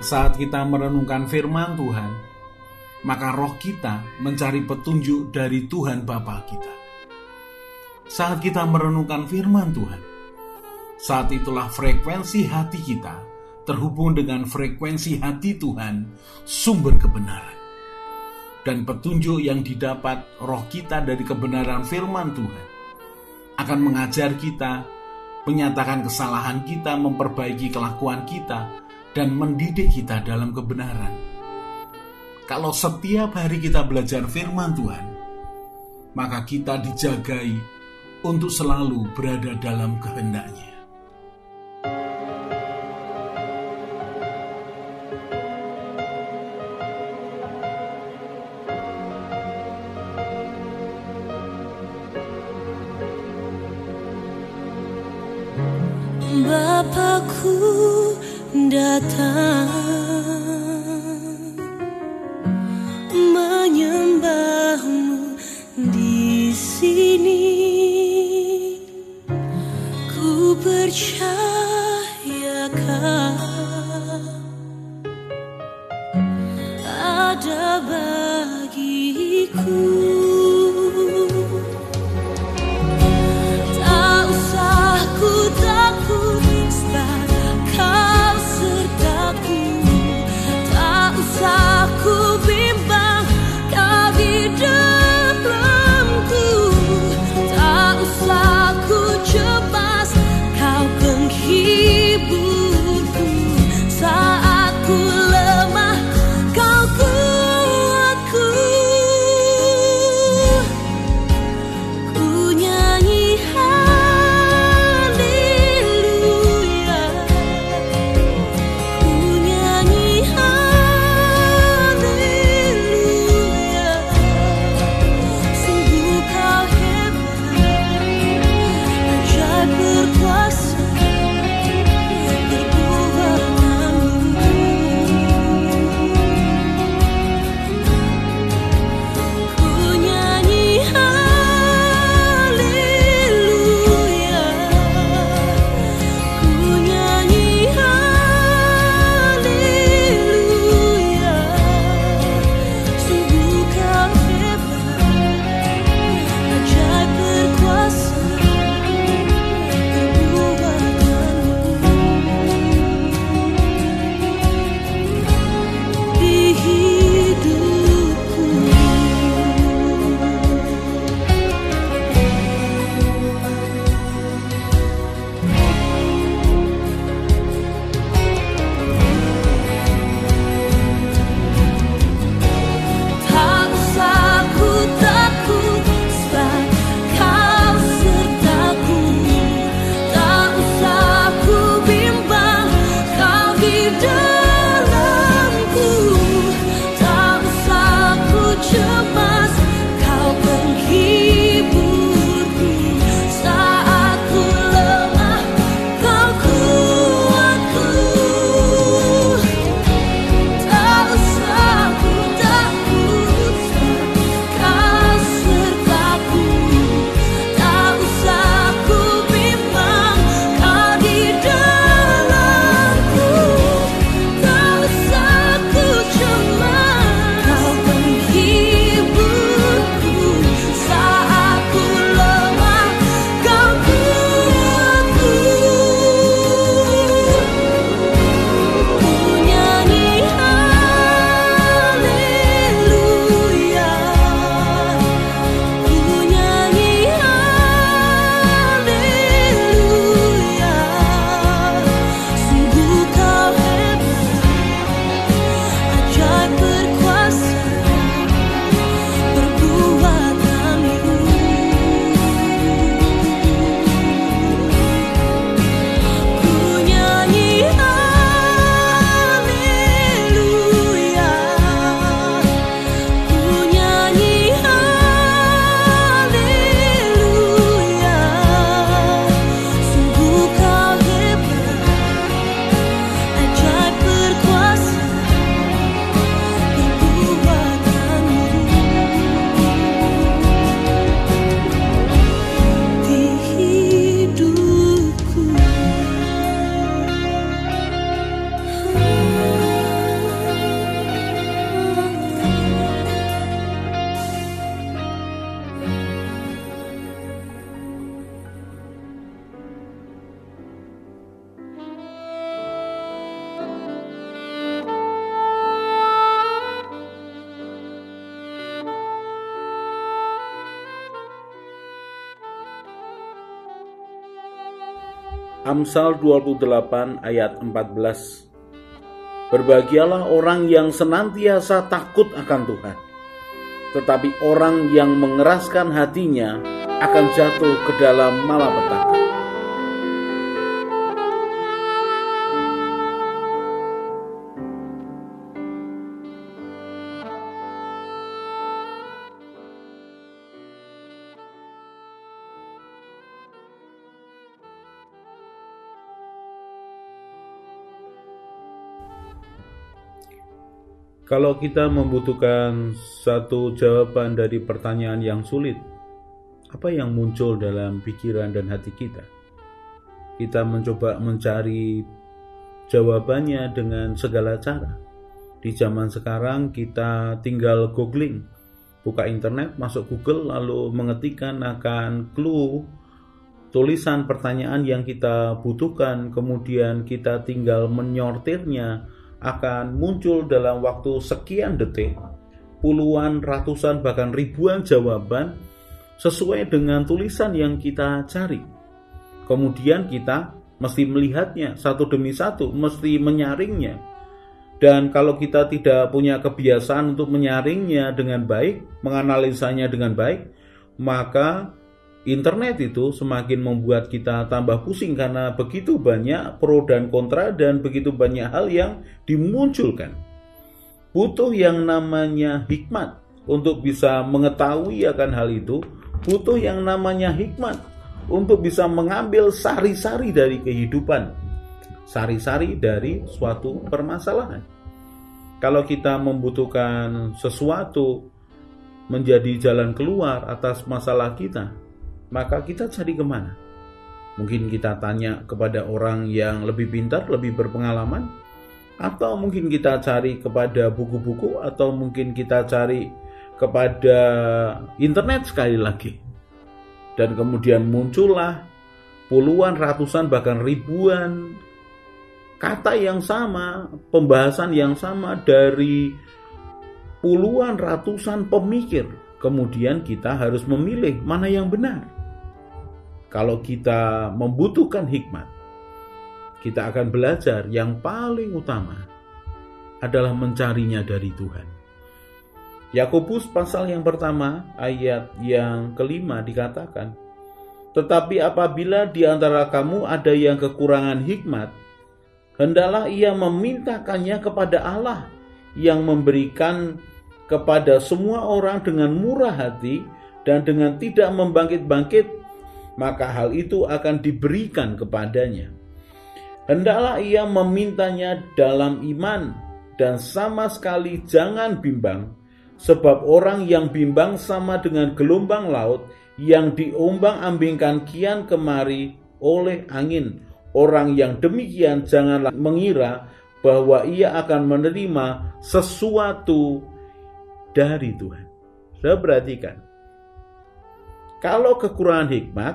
Saat kita merenungkan firman Tuhan, maka roh kita mencari petunjuk dari Tuhan Bapa kita. Saat kita merenungkan firman Tuhan, saat itulah frekuensi hati kita terhubung dengan frekuensi hati Tuhan, sumber kebenaran. Dan petunjuk yang didapat roh kita dari kebenaran firman Tuhan akan mengajar kita, menyatakan kesalahan kita, memperbaiki kelakuan kita, dan mendidik kita dalam kebenaran. Kalau setiap hari kita belajar firman Tuhan, maka kita dijagai untuk selalu berada dalam kehendak-Nya. Bapakku datang menyembahmu di sini. Ku percayakan ada bagiku. Tak usah ku takut, sebab Kau sertaku. Tak usah ku bimbang, Kau di dalamku. Tak usah ku cemas, Kau penghiburku. Saat ku lemah, Kau kuatku. Amsal 28 ayat 14. Berbahagialah orang yang senantiasa takut akan Tuhan, tetapi orang yang mengeraskan hatinya akan jatuh ke dalam malapetaka. Kalau kita membutuhkan satu jawaban dari pertanyaan yang sulit, apa yang muncul dalam pikiran dan hati kita? Kita mencoba mencari jawabannya dengan segala cara. Di zaman sekarang kita tinggal googling, buka internet, masuk Google, lalu mengetikkan akan clue tulisan pertanyaan yang kita butuhkan, kemudian kita tinggal menyortirnya, akan muncul dalam waktu sekian detik puluhan, ratusan, bahkan ribuan jawaban sesuai dengan tulisan yang kita cari. Kemudian kita mesti melihatnya satu demi satu, mesti menyaringnya. Dan kalau kita tidak punya kebiasaan untuk menyaringnya dengan baik, menganalisanya dengan baik, maka internet itu semakin membuat kita tambah pusing karena begitu banyak pro dan kontra dan begitu banyak hal yang dimunculkan. Butuh yang namanya hikmat untuk bisa mengetahui akan hal itu, butuh yang namanya hikmat untuk bisa mengambil sari-sari dari kehidupan, sari-sari dari suatu permasalahan. Kalau kita membutuhkan sesuatu menjadi jalan keluar atas masalah kita, maka kita cari kemana? Mungkin kita tanya kepada orang yang lebih pintar, lebih berpengalaman, atau mungkin kita cari kepada buku-buku, atau mungkin kita cari kepada internet sekali lagi. Dan kemudian muncullah puluhan, ratusan, bahkan ribuan kata yang sama, pembahasan yang sama dari puluhan, ratusan pemikir. Kemudian kita harus memilih mana yang benar. Kalau kita membutuhkan hikmat, kita akan belajar yang paling utama adalah mencarinya dari Tuhan. Yakobus pasal yang pertama ayat yang kelima dikatakan, tetapi apabila di antara kamu ada yang kekurangan hikmat, hendaklah ia memintakannya kepada Allah yang memberikan kepada semua orang dengan murah hati dan dengan tidak membangkit-bangkit, maka hal itu akan diberikan kepadanya. Hendaklah ia memintanya dalam iman dan sama sekali jangan bimbang, sebab orang yang bimbang sama dengan gelombang laut yang diombang-ambingkan kian kemari oleh angin. Orang yang demikian janganlah mengira bahwa ia akan menerima sesuatu dari Tuhan. Saya perhatikan, kalau kekurangan hikmat,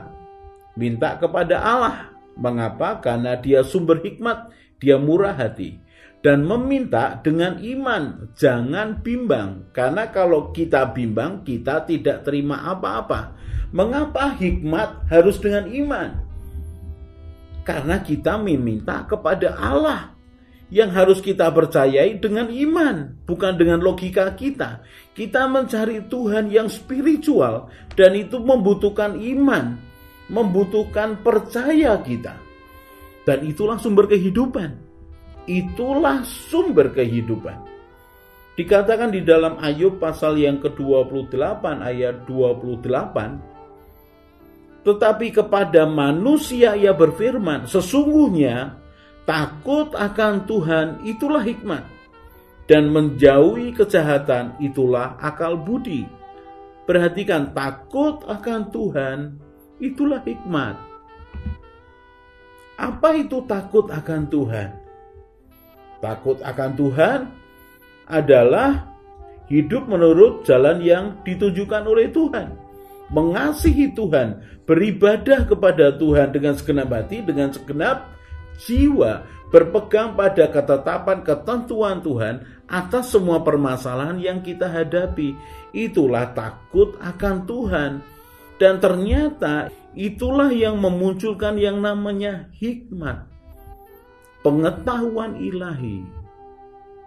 minta kepada Allah. Mengapa? Karena dia sumber hikmat, dia murah hati. Dan meminta dengan iman, jangan bimbang. Karena kalau kita bimbang, kita tidak terima apa-apa. Mengapa hikmat harus dengan iman? Karena kita meminta kepada Allah yang harus kita percayai dengan iman, bukan dengan logika kita. Kita mencari Tuhan yang spiritual, dan itu membutuhkan iman, membutuhkan percaya kita. Dan itulah sumber kehidupan. Itulah sumber kehidupan. Dikatakan di dalam Ayub pasal yang ke-28 ayat 28, tetapi kepada manusia ia berfirman, sesungguhnya takut akan Tuhan itulah hikmat, dan menjauhi kejahatan itulah akal budi. Perhatikan, takut akan Tuhan itulah hikmat. Apa itu takut akan Tuhan? Takut akan Tuhan adalah hidup menurut jalan yang ditujukan oleh Tuhan. Mengasihi Tuhan, beribadah kepada Tuhan dengan segenap hati, dengan segenap jiwa, berpegang pada ketetapan ketentuan Tuhan atas semua permasalahan yang kita hadapi. Itulah takut akan Tuhan. Dan ternyata itulah yang memunculkan yang namanya hikmat, pengetahuan ilahi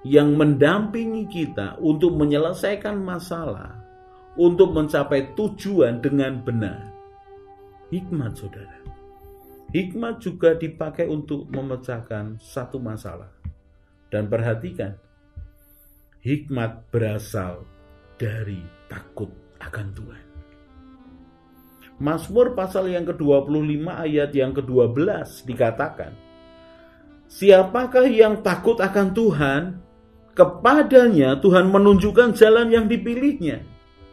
yang mendampingi kita untuk menyelesaikan masalah, untuk mencapai tujuan dengan benar. Hikmat, saudara. Hikmat juga dipakai untuk memecahkan satu masalah. Dan perhatikan, hikmat berasal dari takut akan Tuhan. Mazmur pasal yang ke-25 ayat yang ke-12 dikatakan, siapakah yang takut akan Tuhan? Kepadanya Tuhan menunjukkan jalan yang dipilihnya.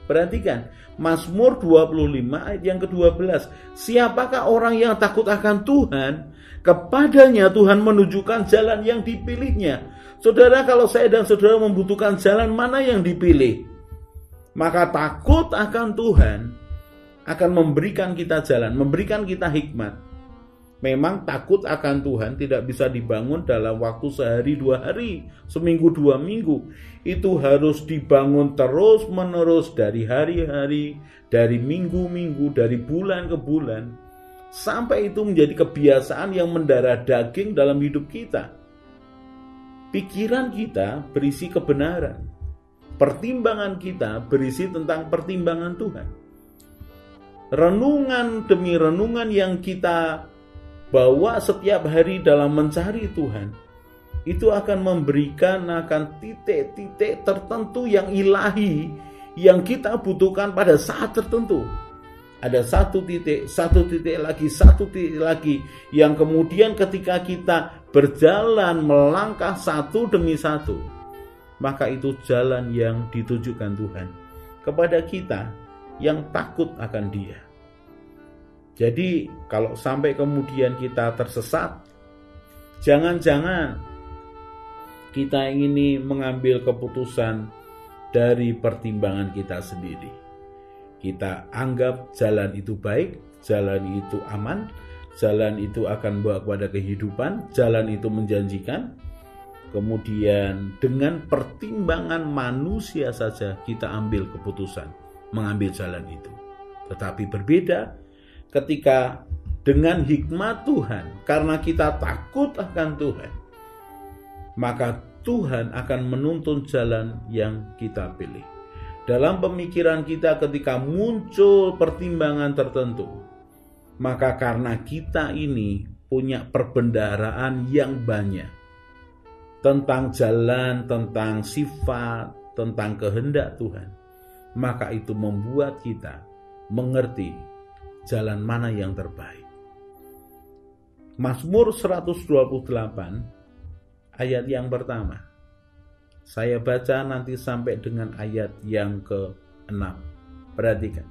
Perhatikan, Mazmur 25 ayat yang ke-12. Siapakah orang yang takut akan Tuhan? Kepadanya Tuhan menunjukkan jalan yang dipilihnya. Saudara, kalau saya dan saudara membutuhkan jalan mana yang dipilih, maka takut akan Tuhan akan memberikan kita jalan, memberikan kita hikmat. Memang takut akan Tuhan tidak bisa dibangun dalam waktu sehari 2 hari, seminggu 2 minggu. Itu harus dibangun terus menerus dari hari-hari, dari minggu-minggu, dari bulan ke bulan. Sampai itu menjadi kebiasaan yang mendarah daging dalam hidup kita. Pikiran kita berisi kebenaran. Pertimbangan kita berisi tentang pertimbangan Tuhan. Renungan demi renungan yang kita bawa setiap hari dalam mencari Tuhan, itu akan memberikan titik-titik tertentu yang ilahi yang kita butuhkan pada saat tertentu. Ada satu titik lagi yang kemudian ketika kita berjalan melangkah satu demi satu, maka itu jalan yang ditujukan Tuhan kepada kita yang takut akan Dia. Jadi kalau sampai kemudian kita tersesat, jangan-jangan kita ingin mengambil keputusan dari pertimbangan kita sendiri. Kita anggap jalan itu baik, jalan itu aman, jalan itu akan membawa kepada kehidupan, jalan itu menjanjikan. Kemudian dengan pertimbangan manusia saja kita ambil keputusan mengambil jalan itu. Tetapi berbeda ketika dengan hikmat Tuhan, karena kita takut akan Tuhan, maka Tuhan akan menuntun jalan yang kita pilih. Dalam pemikiran kita ketika muncul pertimbangan tertentu, maka karena kita ini punya perbendaharaan yang banyak tentang jalan, tentang sifat, tentang kehendak Tuhan, maka itu membuat kita mengerti jalan mana yang terbaik. Mazmur 128 ayat yang pertama. Saya baca nanti sampai dengan ayat yang ke-6. Perhatikan.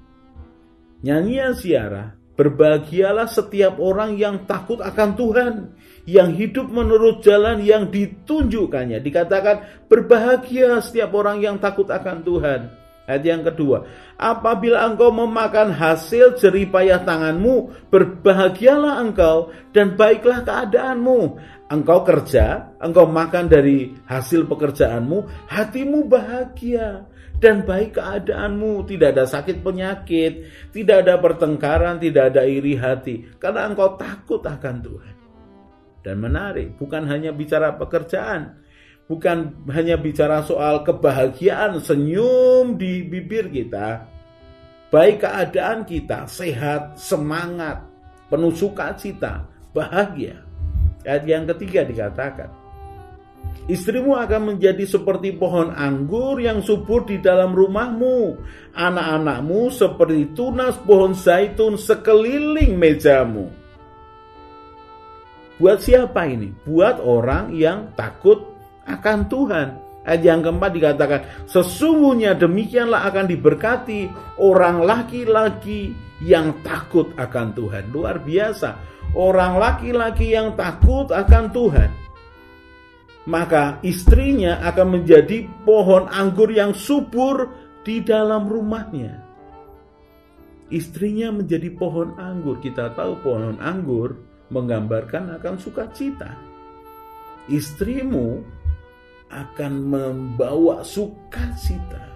Nyanyian ziarah, berbahagialah setiap orang yang takut akan Tuhan, yang hidup menurut jalan yang ditunjukkannya. Dikatakan berbahagia setiap orang yang takut akan Tuhan. Ayat yang kedua, apabila engkau memakan hasil jeripayah tanganmu, berbahagialah engkau dan baiklah keadaanmu. Engkau kerja, engkau makan dari hasil pekerjaanmu, hatimu bahagia dan baik keadaanmu. Tidak ada sakit penyakit, tidak ada pertengkaran, tidak ada iri hati, karena engkau takut akan Tuhan. Dan menarik, bukan hanya bicara pekerjaan, bukan hanya bicara soal kebahagiaan, senyum di bibir kita, baik keadaan kita, sehat, semangat, penuh sukacita, bahagia. Ayat yang ketiga dikatakan, istrimu akan menjadi seperti pohon anggur yang subur di dalam rumahmu, anak-anakmu seperti tunas pohon zaitun sekeliling mejamu. Buat siapa ini? Buat orang yang takut akan Tuhan. Ayat yang keempat dikatakan, sesungguhnya demikianlah akan diberkati orang laki-laki yang takut akan Tuhan. Luar biasa. Orang laki-laki yang takut akan Tuhan, maka istrinya akan menjadi pohon anggur yang subur di dalam rumahnya. Istrinya menjadi pohon anggur. Kita tahu pohon anggur menggambarkan akan sukacita. Istrimu akan membawa sukacita.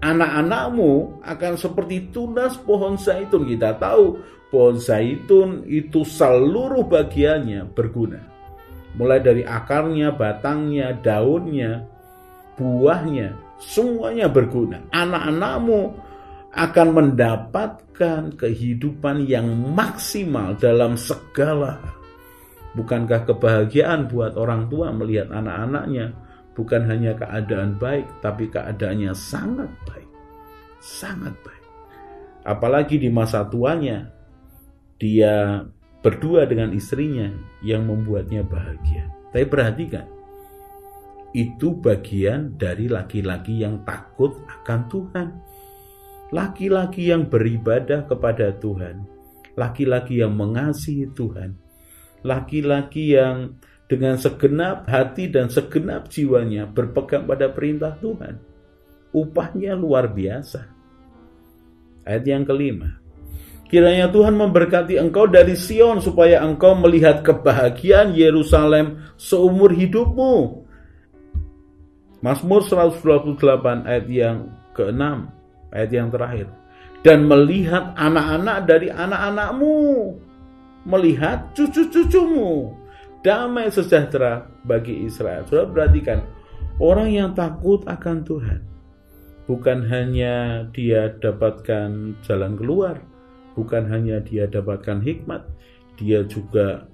Anak-anakmu akan seperti tunas pohon zaitun. Kita tahu pohon zaitun itu seluruh bagiannya berguna. Mulai dari akarnya, batangnya, daunnya, buahnya, semuanya berguna. Anak-anakmu akan mendapatkan kehidupan yang maksimal dalam segala hal. Bukankah kebahagiaan buat orang tua melihat anak-anaknya bukan hanya keadaan baik, tapi keadaannya sangat baik. Sangat baik. Apalagi di masa tuanya, dia berdua dengan istrinya yang membuatnya bahagia. Tapi perhatikan, itu bagian dari laki-laki yang takut akan Tuhan. Laki-laki yang beribadah kepada Tuhan. Laki-laki yang mengasihi Tuhan. Laki-laki yang dengan segenap hati dan segenap jiwanya berpegang pada perintah Tuhan. Upahnya luar biasa. Ayat yang kelima. Kiranya Tuhan memberkati engkau dari Sion supaya engkau melihat kebahagiaan Yerusalem seumur hidupmu. Mazmur 128 ayat yang ke-6, ayat yang terakhir. Dan melihat anak-anak dari anak-anakmu, melihat cucu-cucumu, damai sejahtera bagi Israel. Saudara perhatikan, orang yang takut akan Tuhan, bukan hanya dia dapatkan jalan keluar, bukan hanya dia dapatkan hikmat, dia juga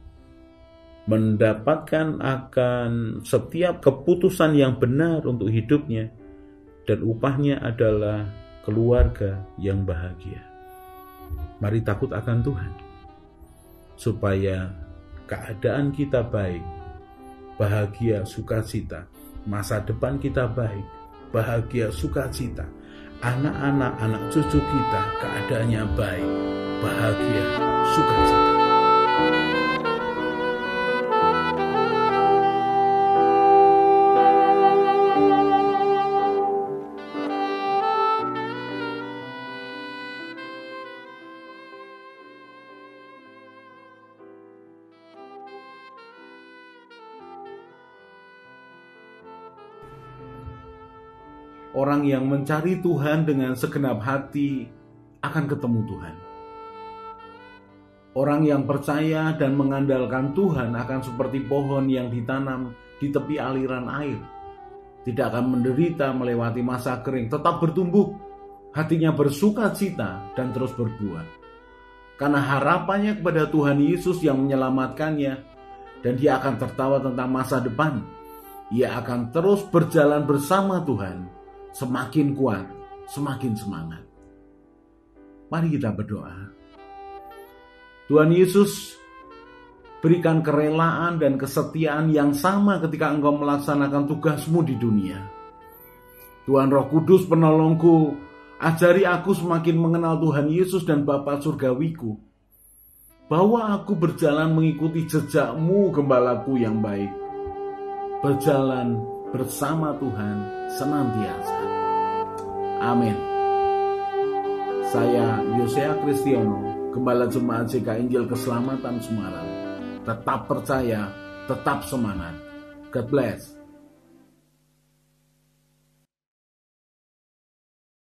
mendapatkan akan setiap keputusan yang benar untuk hidupnya, dan upahnya adalah keluarga yang bahagia. Mari takut akan Tuhan, supaya keadaan kita baik, bahagia, sukacita, masa depan kita baik, bahagia, sukacita, anak-anak, anak cucu kita keadaannya baik, bahagia, sukacita. Orang yang mencari Tuhan dengan segenap hati akan ketemu Tuhan. Orang yang percaya dan mengandalkan Tuhan akan seperti pohon yang ditanam di tepi aliran air. Tidak akan menderita melewati masa kering, tetap bertumbuh, hatinya bersuka cita dan terus berbuah. Karena harapannya kepada Tuhan Yesus yang menyelamatkannya, dan dia akan tertawa tentang masa depan. Ia akan terus berjalan bersama Tuhan, semakin kuat, semakin semangat. Mari kita berdoa. Tuhan Yesus, berikan kerelaan dan kesetiaan yang sama ketika Engkau melaksanakan tugasmu di dunia. Tuhan Roh Kudus penolongku, ajari aku semakin mengenal Tuhan Yesus dan Bapa Surgawiku, bahwa aku berjalan mengikuti jejakmu, Gembalaku yang baik, berjalan bersama Tuhan senantiasa. Amin. Saya Yosea Kristiono, Gembala Jemaat JK Injil Keselamatan Semarang. Tetap percaya, tetap semangat. God bless.